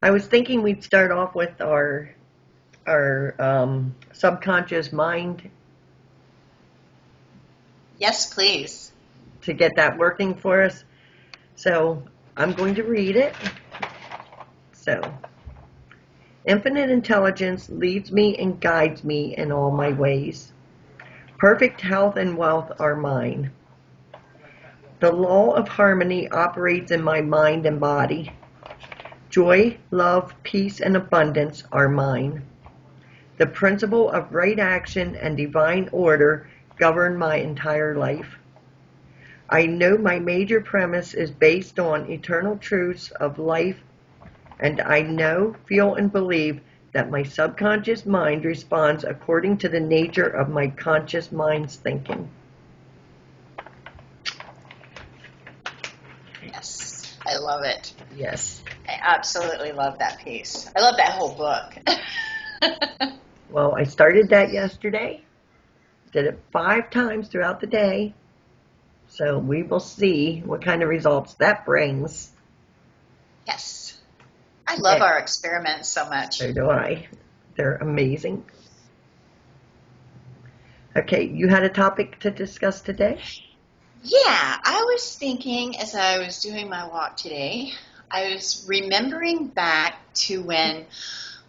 I was thinking we'd start off with our subconscious mind Yes, please. to get that working for us. So I'm going to read it. So, infinite intelligence leads me and guides me in all my ways. Perfect health and wealth are mine. The law of harmony operates in my mind and body. Joy, love, peace, and abundance are mine. The principle of right action and divine order govern my entire life. I know my major premise is based on eternal truths of life, and I know, feel, and believe that my subconscious mind responds according to the nature of my conscious mind's thinking. Yes, I love it. Yes. I absolutely love that piece. I love that whole book. Well, I started that yesterday. Did it 5 times throughout the day. So we will see what kind of results that brings. Yes. I love our experiments so much. So do I. They're amazing. Okay, you had a topic to discuss today? Yeah, I was thinking as I was doing my walk today, I was remembering back to when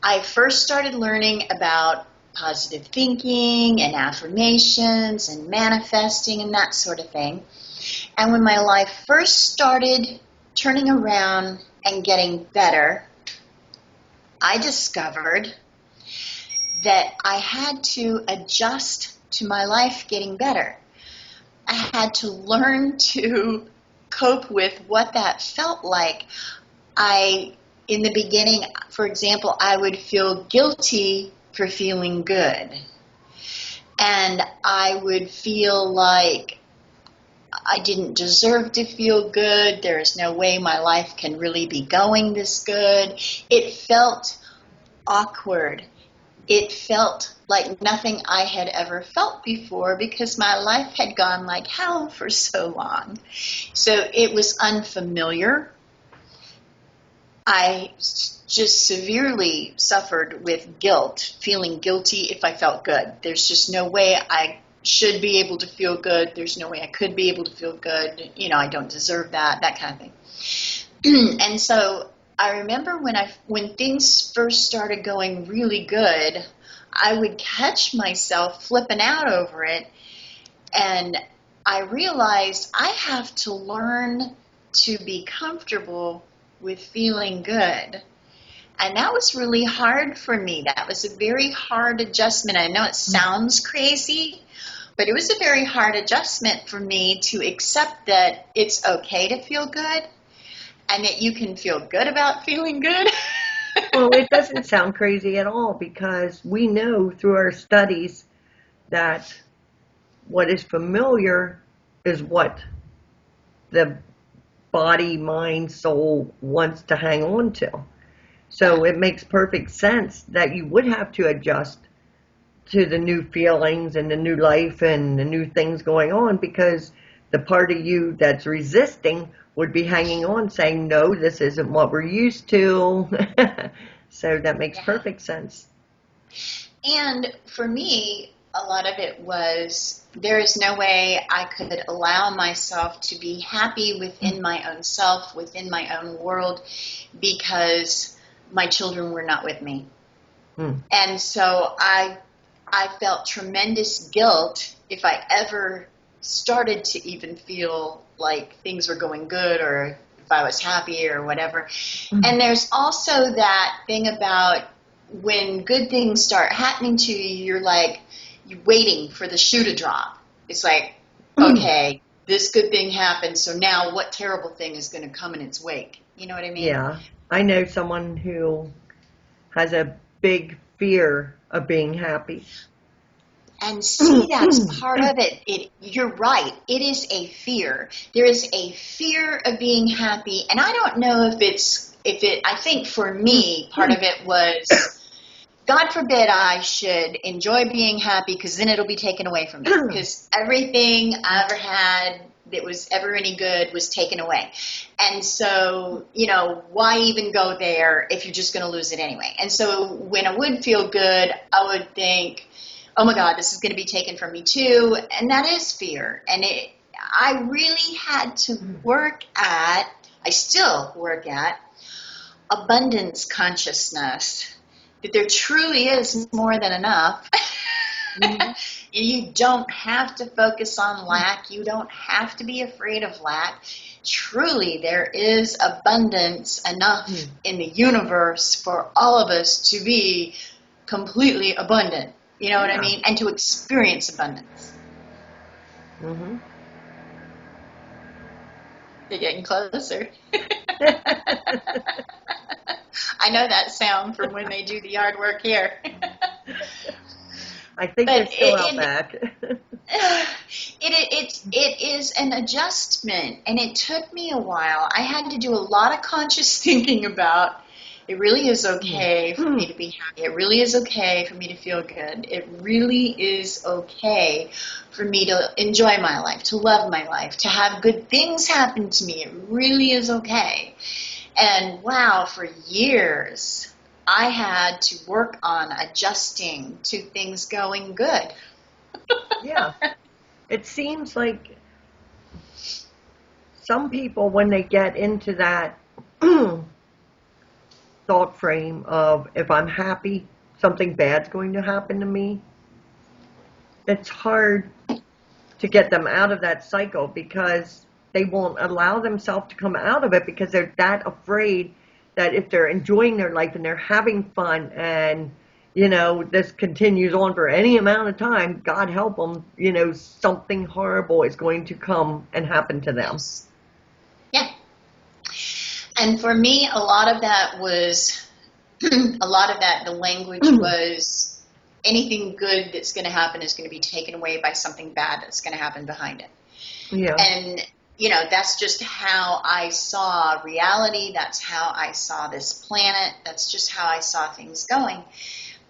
I first started learning about positive thinking and affirmations and manifesting and that sort of thing. And when my life first started turning around and getting better, I discovered that I had to adjust to my life getting better. I had to learn to cope with what that felt like. In the beginning, for example, I would feel guilty for feeling good. And I would feel like I didn't deserve to feel good. There's no way my life can really be going this good. It felt awkward. It felt like nothing I had ever felt before because my life had gone like hell for so long. So it was unfamiliar. I just severely suffered with guilt, feeling guilty if I felt good. There's just no way I should be able to feel good. There's no way I could be able to feel good. I don't deserve that kind of thing. And so I remember when things first started going really good, I would catch myself flipping out over it, and I realized I have to learn to be comfortable with feeling good. And that was really hard for me. That was a very hard adjustment. I know it sounds crazy, but it was a very hard adjustment for me to accept that it's okay to feel good and that you can feel good about feeling good. Well, it doesn't sound crazy at all because we know through our studies that what is familiar is what the body, mind, soul wants to hang on to. So it makes perfect sense that you would have to adjust to the new feelings and the new life and the new things going on because the part of you that's resisting would be hanging on saying, no, this isn't what we're used to. So that makes perfect sense. And for me, a lot of it was there is no way I could allow myself to be happy within my own self, within my own world, because my children were not with me. And so I felt tremendous guilt if I ever started to even feel like things were going good or if I was happy or whatever. And there's also that thing about when good things start happening to you, you're like, you're waiting for the shoe to drop. It's like, okay, this good thing happened, so now what terrible thing is going to come in its wake? You know what I mean? Yeah. I know someone who has a big fear of being happy. And see, that's part of it. You're right. It is a fear. There is a fear of being happy. And I don't know I think for me, part of it was, God forbid I should enjoy being happy because then it'll be taken away from me. Because everything I ever had that was ever any good was taken away. And so, why even go there if you're just going to lose it anyway? And so when I would feel good, I would think, oh my God, this is going to be taken from me too. And that is fear. And I really had to I still work at abundance consciousness, that there truly is more than enough. Mm-hmm. You don't have to focus on lack. You don't have to be afraid of lack. Truly, there is abundance enough in the universe for all of us to be completely abundant. You know what I mean? And to experience abundance. Mm-hmm. You're getting closer. I know that sound from when they do the yard work here. I think they're still out back. It is an adjustment, and it took me a while. I had to do a lot of conscious thinking about, it really is okay for me to be happy. It really is okay for me to feel good. It really is okay for me to enjoy my life, to love my life, to have good things happen to me. It really is okay. And wow, for years, I had to work on adjusting to things going good. Yeah. It seems like some people, when they get into that thought frame of, if I'm happy, something bad's going to happen to me, it's hard to get them out of that cycle, because they won't allow themselves to come out of it, because they're that afraid that if they're enjoying their life and they're having fun, and this continues on for any amount of time, God help them, something horrible is going to come and happen to them. Yeah. And for me, the language was, anything good that's going to happen is going to be taken away by something bad that's going to happen behind it. Yeah. And, that's just how I saw reality. That's how I saw this planet. That's just how I saw things going.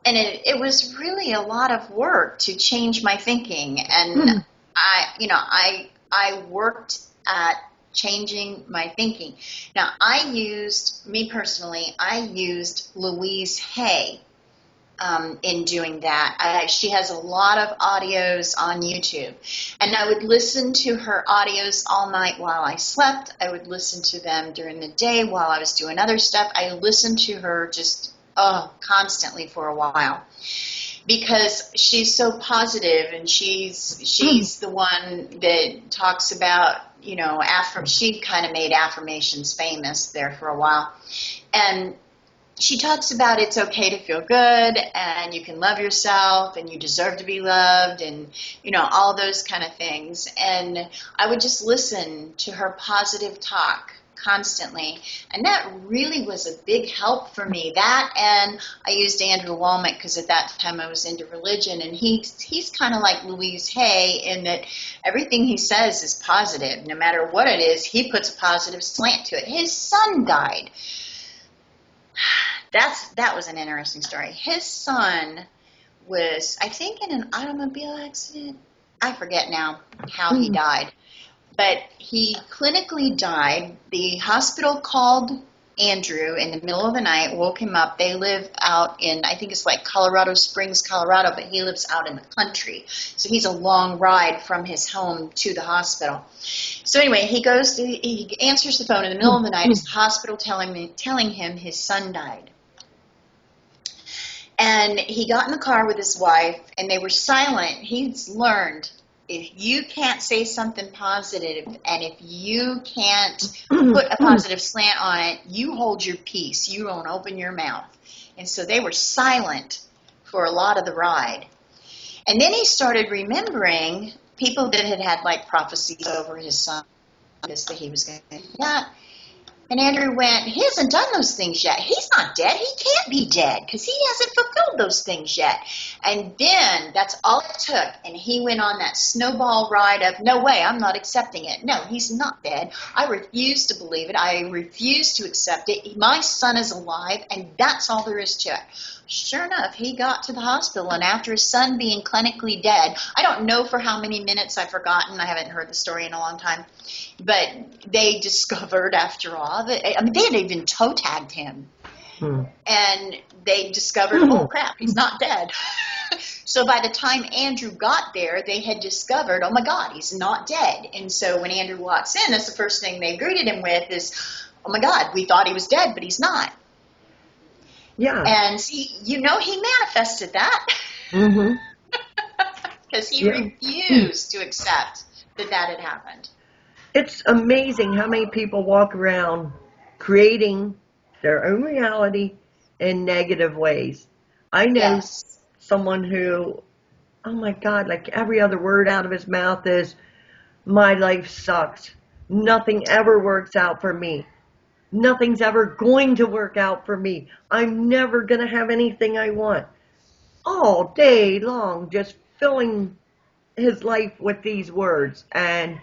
And it was really a lot of work to change my thinking. And I worked at changing my thinking. Now, I used Louise Hay in doing that. She has a lot of audios on YouTube. And I would listen to her audios all night while I slept. I would listen to them during the day while I was doing other stuff. I listened to her just constantly for a while, because she's so positive, and she's the one that talks about, she kind of made affirmations famous there for a while. And she talks about it's okay to feel good, and you can love yourself, and you deserve to be loved, and, all those kind of things. And I would just listen to her positive talk constantly, and that really was a big help for me. That, and I used Andrew Womack, because at that time I was into religion, and he's kind of like Louise Hay in that everything he says is positive. No matter what it is, he puts a positive slant to it. His son died. That was an interesting story. His son was, I think, in an automobile accident. I forget now how he died. But he clinically died. The hospital called Andrew in the middle of the night, woke him up. They live out in, I think it's like Colorado Springs, Colorado, but he lives out in the country. So he's a long ride from his home to the hospital. So anyway, he answers the phone in the middle of the night. It's the hospital telling him his son died. And he got in the car with his wife, and they were silent. He's learned, if you can't say something positive, and if you can't put a positive slant on it, you hold your peace. You don't open your mouth. And so they were silent for a lot of the ride. And then he started remembering people that had like prophecies over his son, that he was going to do that. And Andrew went, he hasn't done those things yet. He's not dead. He can't be dead because he hasn't fulfilled those things yet. And then that's all it took. And he went on that snowball ride of, no way, I'm not accepting it. No, he's not dead. I refuse to believe it. I refuse to accept it. My son is alive, and that's all there is to it. Sure enough, he got to the hospital, and after his son being clinically dead, I don't know for how many minutes, I've forgotten, I haven't heard the story in a long time, but they discovered after all, that, I mean, they had even toe tagged him, and they discovered, oh crap, he's not dead. So by the time Andrew got there, they had discovered, oh my God, he's not dead. And so when Andrew walks in, that's the first thing they greeted him with is, oh my God, we thought he was dead, but he's not. Yeah. And see, he manifested that because he refused to accept that had happened. It's amazing how many people walk around creating their own reality in negative ways. I know someone who, oh my God, like every other word out of his mouth is, my life sucks. Nothing ever works out for me. Nothing's ever going to work out for me. I'm never going to have anything I want. All day long, just filling his life with these words. And,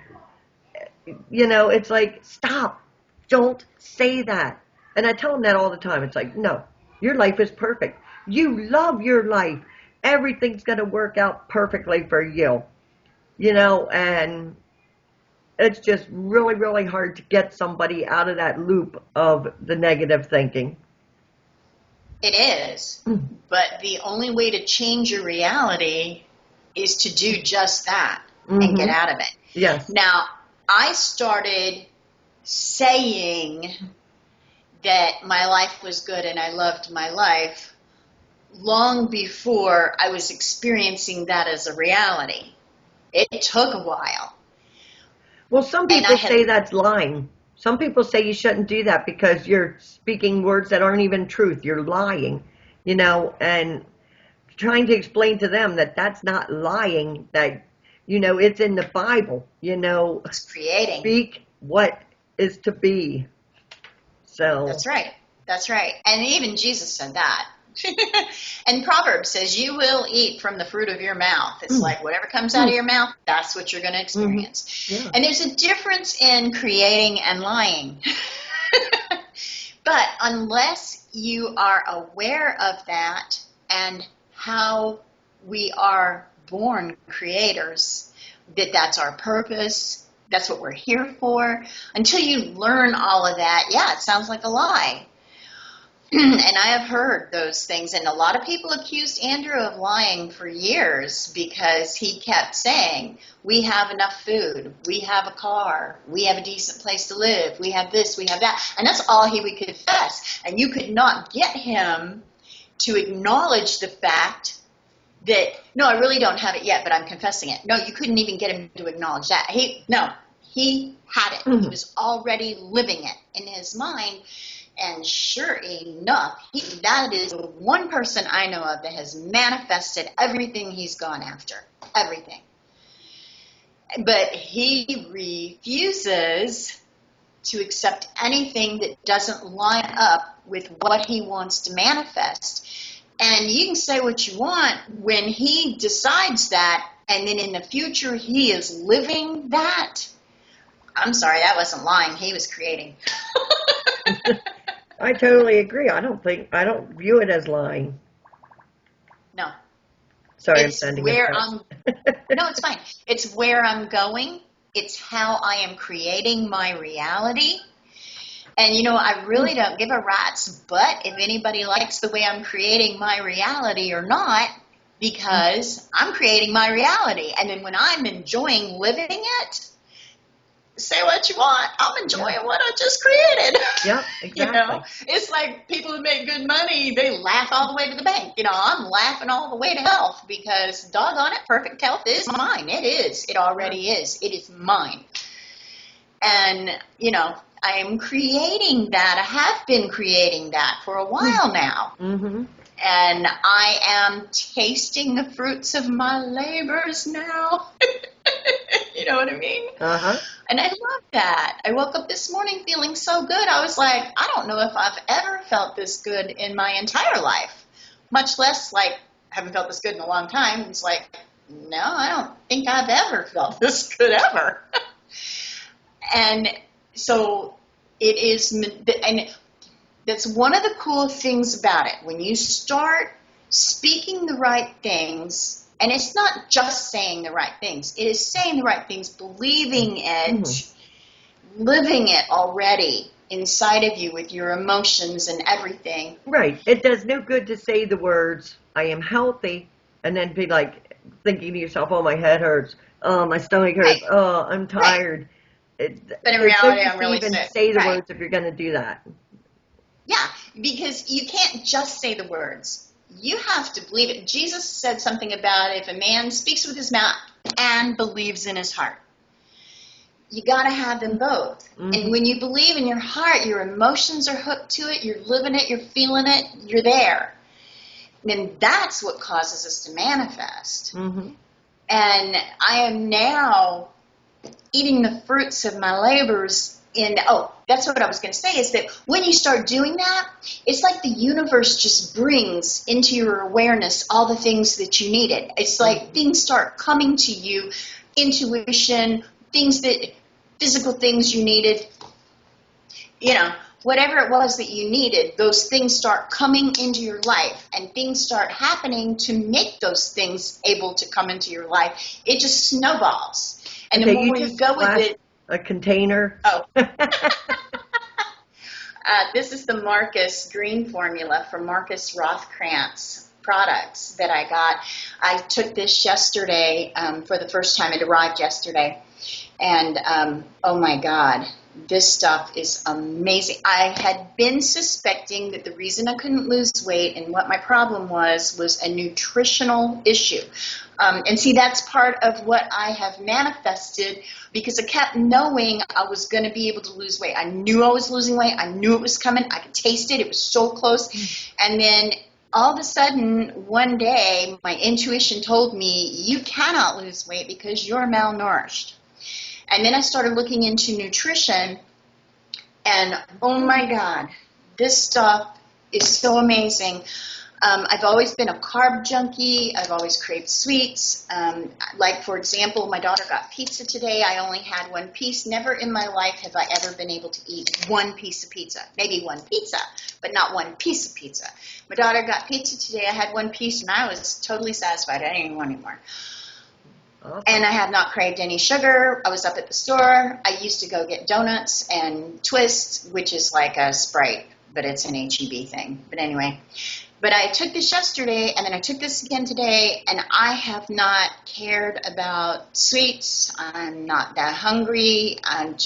it's like, stop. Don't say that. And I tell him that all the time. It's like, no, your life is perfect. You love your life. Everything's going to work out perfectly for you. And it's just really, really hard to get somebody out of that loop of the negative thinking. It is. But the only way to change your reality is to do just that and get out of it. Yes. Now, I started saying that my life was good and I loved my life long before I was experiencing that as a reality. It took a while. Well, some people say that's lying. Some people say you shouldn't do that because you're speaking words that aren't even truth. You're lying, and trying to explain to them that that's not lying, that, it's in the Bible, It's creating. Speak what is to be. So. That's right. That's right. And even Jesus said that. And Proverbs says, you will eat from the fruit of your mouth. It's like whatever comes out of your mouth, that's what you're going to experience. Yeah. And there's a difference in creating and lying. But unless you are aware of that and how we are born creators, that's our purpose, that's what we're here for, until you learn all of that, it sounds like a lie. And I have heard those things, and a lot of people accused Andrew of lying for years because he kept saying, we have enough food, we have a car, we have a decent place to live, we have this, we have that, and that's all he would confess. And you could not get him to acknowledge the fact that, no, I really don't have it yet, but I'm confessing it. No, you couldn't even get him to acknowledge that. He had it. He was already living it in his mind. And sure enough, that is the one person I know of that has manifested everything he's gone after. Everything. But he refuses to accept anything that doesn't line up with what he wants to manifest. And you can say what you want when he decides that, and then in the future he is living that. I'm sorry, that wasn't lying. He was creating. I totally agree. I don't view it as lying. No. Sorry, it's I'm sending where a I'm. No, it's fine. It's where I'm going. It's how I am creating my reality. And I really don't give a rat's butt if anybody likes the way I'm creating my reality or not, because I'm creating my reality. And then when I'm enjoying living it, say what you want. I'm enjoying what I just created. Yep, exactly. It's like people who make good money, they laugh all the way to the bank. I'm laughing all the way to health because doggone it, perfect health is mine. It is. It already is. It is mine. And, I am creating that. I have been creating that for a while now. Mm-hmm. And I am tasting the fruits of my labors now. You know what I mean? Uh-huh. And I love that. I woke up this morning feeling so good. I was like, I don't know if I've ever felt this good in my entire life, much less like haven't felt this good in a long time. It's like, no, I don't think I've ever felt this good ever. And so it is, and that's one of the cool things about it. When you start speaking the right things, and it's not just saying the right things, it is saying the right things, believing it, living it already inside of you with your emotions and everything. Right. It does no good to say the words, I am healthy, and then be like thinking to yourself, oh, my head hurts, oh, my stomach hurts, Right. oh, I'm tired. But in There's no reality, use I'm to really even sick. say the Right. words if you're going to do that. Yeah, because you can't just say the words. You have to believe it. Jesus said something about if a man speaks with his mouth and believes in his heart. You got to have them both. Mhm. And when you believe in your heart, your emotions are hooked to it, you're living it, you're feeling it, you're there. And that's what causes us to manifest. Mm-hmm. And I am now eating the fruits of my labors that's what I was going to say, is that when you start doing that, it's like the universe just brings into your awareness all the things that you needed. It's like things start coming to you, intuition, physical things you needed, whatever it was that you needed, those things start coming into your life, and things start happening to make those things able to come into your life. It just snowballs. And the more you go with it, a container. Oh. This is the Marcus Green formula from Marcus Rothkrantz products that I got. I took this yesterday for the first time. It arrived yesterday. And oh my God, this stuff is amazing. I had been suspecting that the reason I couldn't lose weight and what my problem was a nutritional issue. And see, that's part of what I have manifested, because I kept knowing I was going to be able to lose weight. I knew I was losing weight. I knew it was coming. I could taste it. It was so close. And then all of a sudden, one day, my intuition told me, you cannot lose weight because you're malnourished. And then I started looking into nutrition, and oh my God, this stuff is so amazing. I've always been a carb junkie. I've always craved sweets. Like, for example, my daughter got pizza today. I only had one piece. Never in my life have I ever been able to eat one piece of pizza. Maybe one pizza, but not one piece of pizza. My daughter got pizza today. I had one piece, and I was totally satisfied. I didn't even want any more. Awesome. And I have not craved any sugar. I was up at the store. I used to go get donuts and Twists, which is like a Sprite, but it's an HEB thing. But anyway, but I took this yesterday, and then I took this again today, and I have not cared about sweets. I'm not that hungry. I'm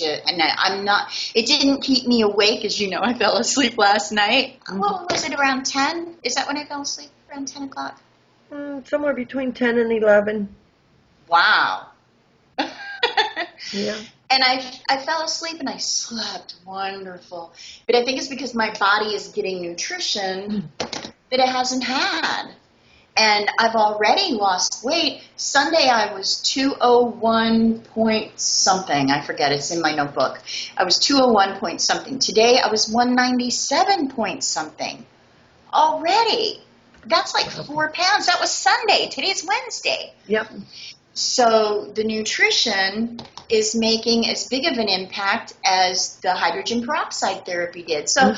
not, it didn't keep me awake. As you know, I fell asleep last night. Mm-hmm. What was it, around 10? Is that when I fell asleep? Around 10 o'clock? Somewhere between 10 and 11. Wow. Yeah. And I fell asleep, and I slept wonderful. But I think it's because my body is getting nutrition that it hasn't had. And I've already lost weight. Sunday I was 201 point something. I forget. It's in my notebook. I was 201 point something. Today I was 197 point something. Already. That's like 4 pounds. That was Sunday. Today's Wednesday. Yep. So the nutrition is making as big of an impact as the hydrogen peroxide therapy did. So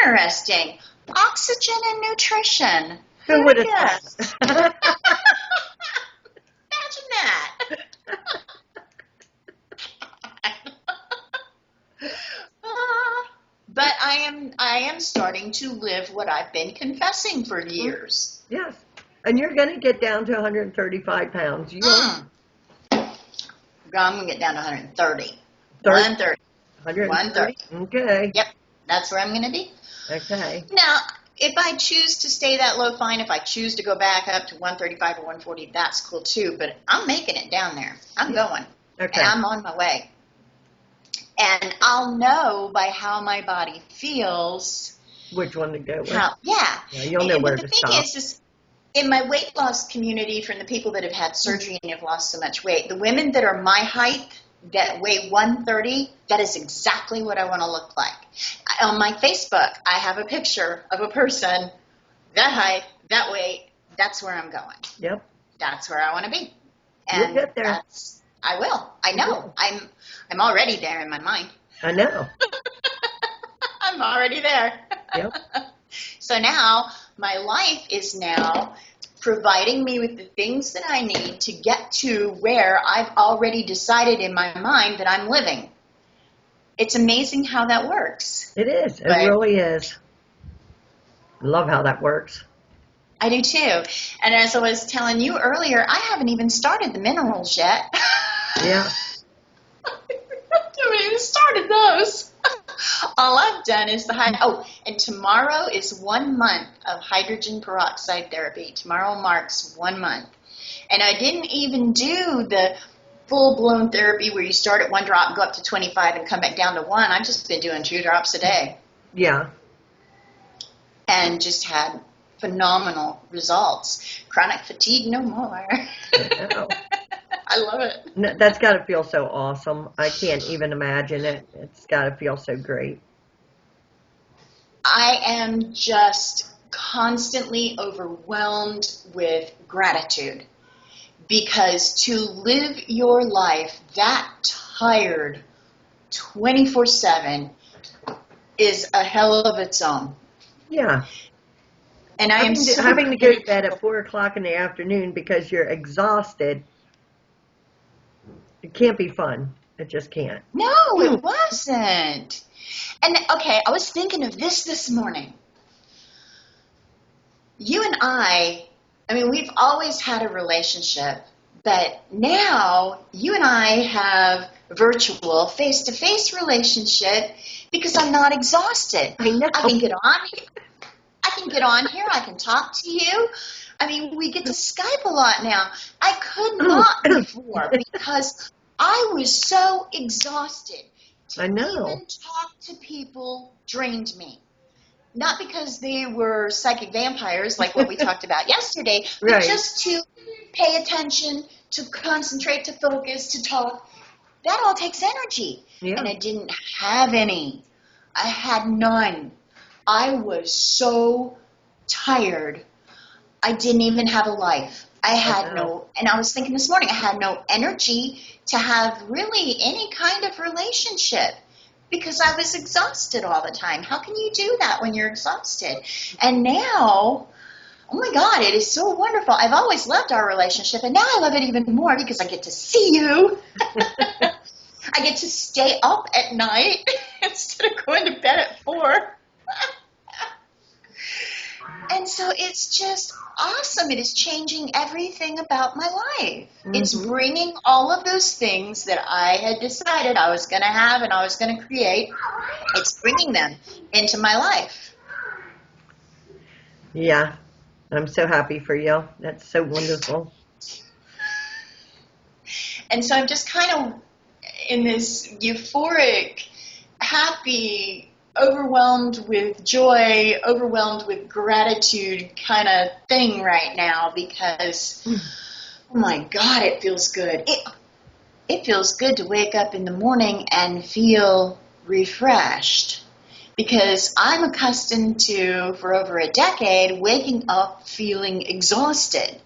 interesting. Oxygen and nutrition. Who would have guessed? thought? Imagine that. But I am starting to live what I've been confessing for years. Yes. And you're going to get down to 135 pounds. You I'm going to get down to 130. 130. 130. Okay. Yep, that's where I'm going to be. Okay. Now, if I choose to stay that low, fine. If I choose to go back up to 135 or 140, that's cool too. But I'm making it down there. I'm going. Okay. And I'm on my way. And I'll know by how my body feels which one to go with. Yeah. Yeah, you'll know where But to the thing stop. is in my weight loss community, from the people that have had surgery and have lost so much weight, the women that are my height, that weigh 130, that is exactly what I want to look like. On my Facebook, I have a picture of a person, that height, that weight, that's where I'm going. Yep. That's where I want to be. You'll And get there. I will. I You know. will. I'm already there in my mind. I know. I'm already there. Yep. So now my life is now providing me with the things that I need to get to where I've already decided in my mind that I'm living. It's amazing how that works. It is. It But really is. I love how that works. I do too. And as I was telling you earlier, I haven't even started the minerals yet. Yeah. I haven't even started those. All I've done is and tomorrow is 1 month of hydrogen peroxide therapy. Tomorrow marks 1 month. And I didn't even do the full-blown therapy where you start at 1 drop, go up to 25, and come back down to 1. I've just been doing 2 drops a day. Yeah. And just had phenomenal results. Chronic fatigue, no more. I know. I love it. No, that's got to feel so awesome. I can't even imagine it. It's got to feel so great. I am just constantly overwhelmed with gratitude, because to live your life that tired 24/7 is a hell of its own. Yeah. And I am Having to go to bed at 4 o'clock in the afternoon because you're exhausted, it can't be fun. It just can't. No, it wasn't. And okay, I was thinking of this morning. You and I mean, we've always had a relationship, but now you and I have virtual face-to-face relationship because I'm not exhausted. I know. I can get on here. I can talk to you. I mean, we get to Skype a lot now. I could not before because I was so exhausted. To I know. even talk to people drained me. Not because they were psychic vampires like what we talked about yesterday, but Right. just to pay attention, to concentrate, to focus, to talk. That all takes energy. Yeah. And I didn't have any. I had none. I was so tired. I didn't even have a life. I had no, and I was thinking this morning, I had no energy to have really any kind of relationship because I was exhausted all the time. How can you do that when you're exhausted? And now, oh my God, it is so wonderful. I've always loved our relationship, and now I love it even more because I get to see you. I get to stay up at night instead of going to bed at 4. And so it's just awesome. It is changing everything about my life. Mm-hmm. It's bringing all of those things that I had decided I was going to have and I was going to create. It's bringing them into my life. Yeah. I'm so happy for you. That's so wonderful. And so I'm just kind of in this euphoric, happy, overwhelmed with joy, overwhelmed with gratitude kind of thing right now because, oh my God, it feels good. It feels good to wake up in the morning and feel refreshed because I'm accustomed to, for over a decade, waking up feeling exhausted.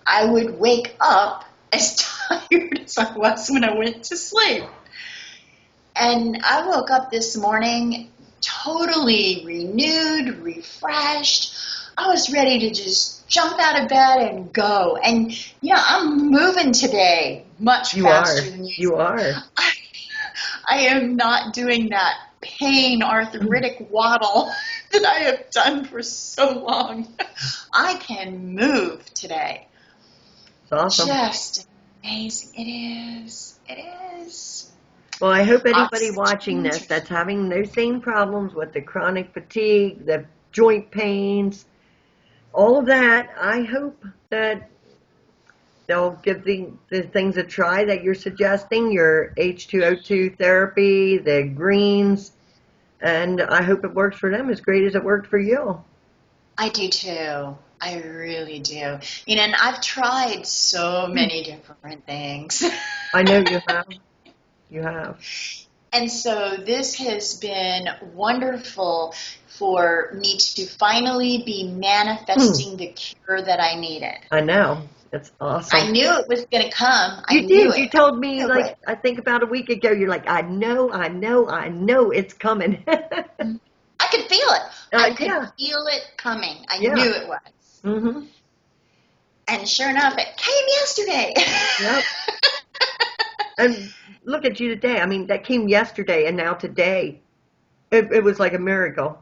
I would wake up as tired as I was when I went to sleep. And I woke up this morning totally renewed, refreshed. I was ready to just jump out of bed and go. And, you know, I'm moving today much faster than usual. You are. I am not doing that pain arthritic waddle that I have done for so long. I can move today. It's awesome. Just amazing. It is. It is. Well, I hope anybody watching this that's having those same problems with the chronic fatigue, the joint pains, all of that, I hope that they'll give the things a try that you're suggesting, your H2O2 therapy, the greens, And I hope it works for them as great as it worked for you. I do too. I really do. And I've tried so many different things. I know you have. You have. And so this has been wonderful for me to finally be manifesting the cure that I needed. I know. It's awesome. I knew it was going to come. I You knew did. it. You told me, I knew like, it. I think about a week ago, you're like, I know it's coming. I could feel it. I could Yeah. feel it coming. I Yeah. knew it was. Mm-hmm. And sure enough, it came yesterday. Yep. And look at you today. I mean, that came yesterday, and now today, it was like a miracle.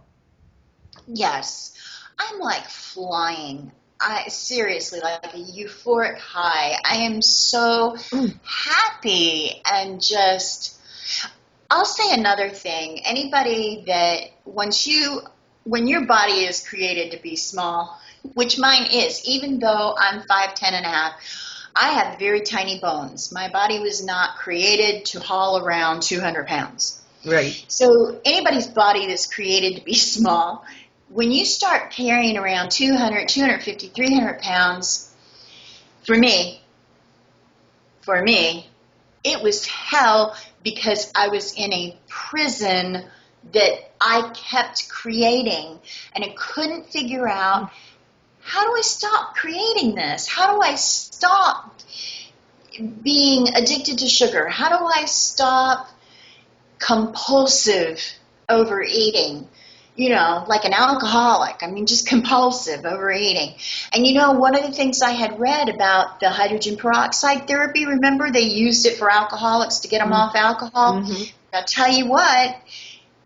Yes. I'm like flying. I seriously, like a euphoric high. I am so happy and just, I'll say another thing. Anybody that when your body is created to be small, which mine is, even though I'm 5'10" and a half, I have very tiny bones. My body was not created to haul around 200 pounds. Right. So anybody's body that's created to be small, when you start carrying around 200, 250, 300 pounds, for me, it was hell because I was in a prison that I kept creating, and I couldn't figure out, how do I stop creating this? How do I stop being addicted to sugar? How do I stop compulsive overeating? Like an alcoholic. I mean, just compulsive overeating. And one of the things I had read about the hydrogen peroxide therapy, remember they used it for alcoholics to get them off alcohol? Mm-hmm. I'll tell you what,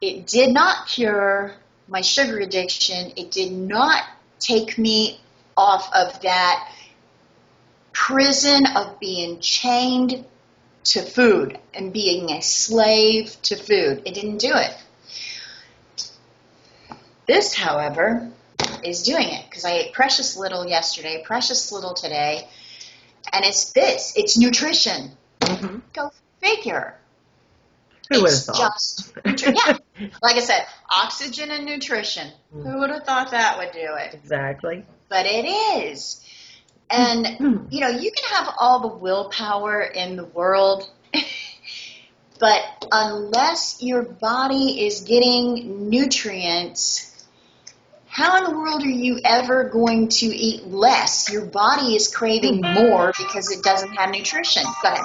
it did not cure my sugar addiction. It did not take me off of that prison of being chained to food and being a slave to food. It didn't do it. This, however, is doing it because I ate precious little yesterday, precious little today, and it's nutrition. Mm-hmm. Go figure. Who would have It's thought? just yeah. Like I said, oxygen and nutrition. Who would have thought that would do it? Exactly. But it is. And, you can have all the willpower in the world, but unless your body is getting nutrients, how in the world are you ever going to eat less? Your body is craving more because it doesn't have nutrition. Go ahead.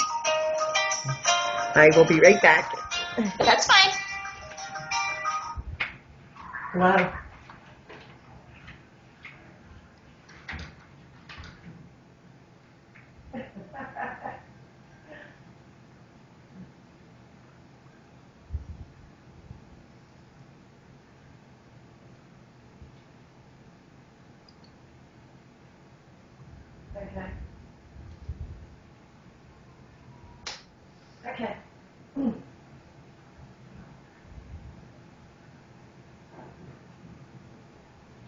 I will be right back. That's fine. Hello. Okay. Okay.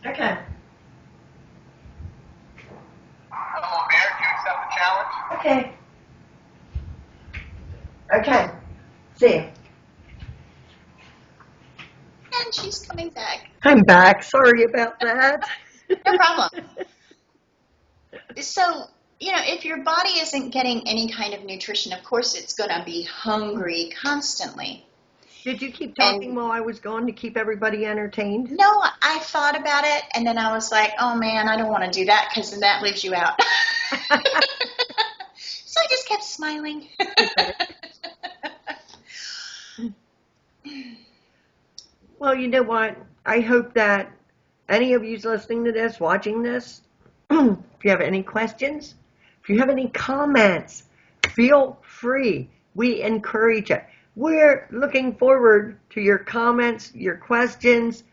Okay. Hello, Mayor. Do you accept the challenge? Okay. Okay. See you. And she's coming back. I'm back. Sorry about that. No problem. So, if your body isn't getting any kind of nutrition, of course it's going to be hungry constantly. Did you keep talking while I was gone to keep everybody entertained? No, I thought about it, and then I was like, oh man, I don't want to do that because then that leaves you out. So I just kept smiling. Well, you know what? I hope that any of you listening to this, watching this, if you have any questions, if you have any comments, feel free. We encourage it. We're looking forward to your comments, your questions.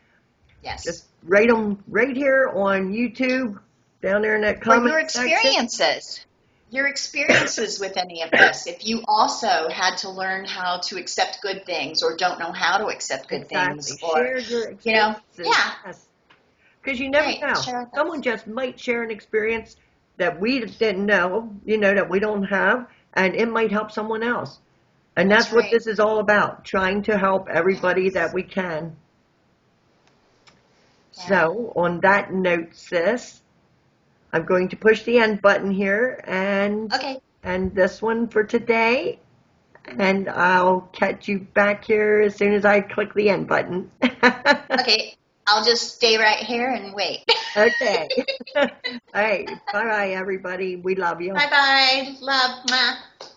Yes. Just write them right here on YouTube, down there in that Or comment your section. experiences. Your experiences with any of this. If you also had to learn how to accept good things or don't know how to accept good things. Or, Share your experiences. yeah. Yes. Because you never Right, know. share with us. Someone just might share an experience that we didn't know, that we don't have, and it might help someone else. And that's what right. this is all about, trying to help everybody that we can. Yeah. So, on that note, sis, I'm going to push the end button here and Okay. end this one for today. And I'll catch you back here as soon as I click the end button. Okay. I'll just stay right here and wait. Okay. All right. Bye-bye, everybody. We love you. Bye-bye. Love. Mwah.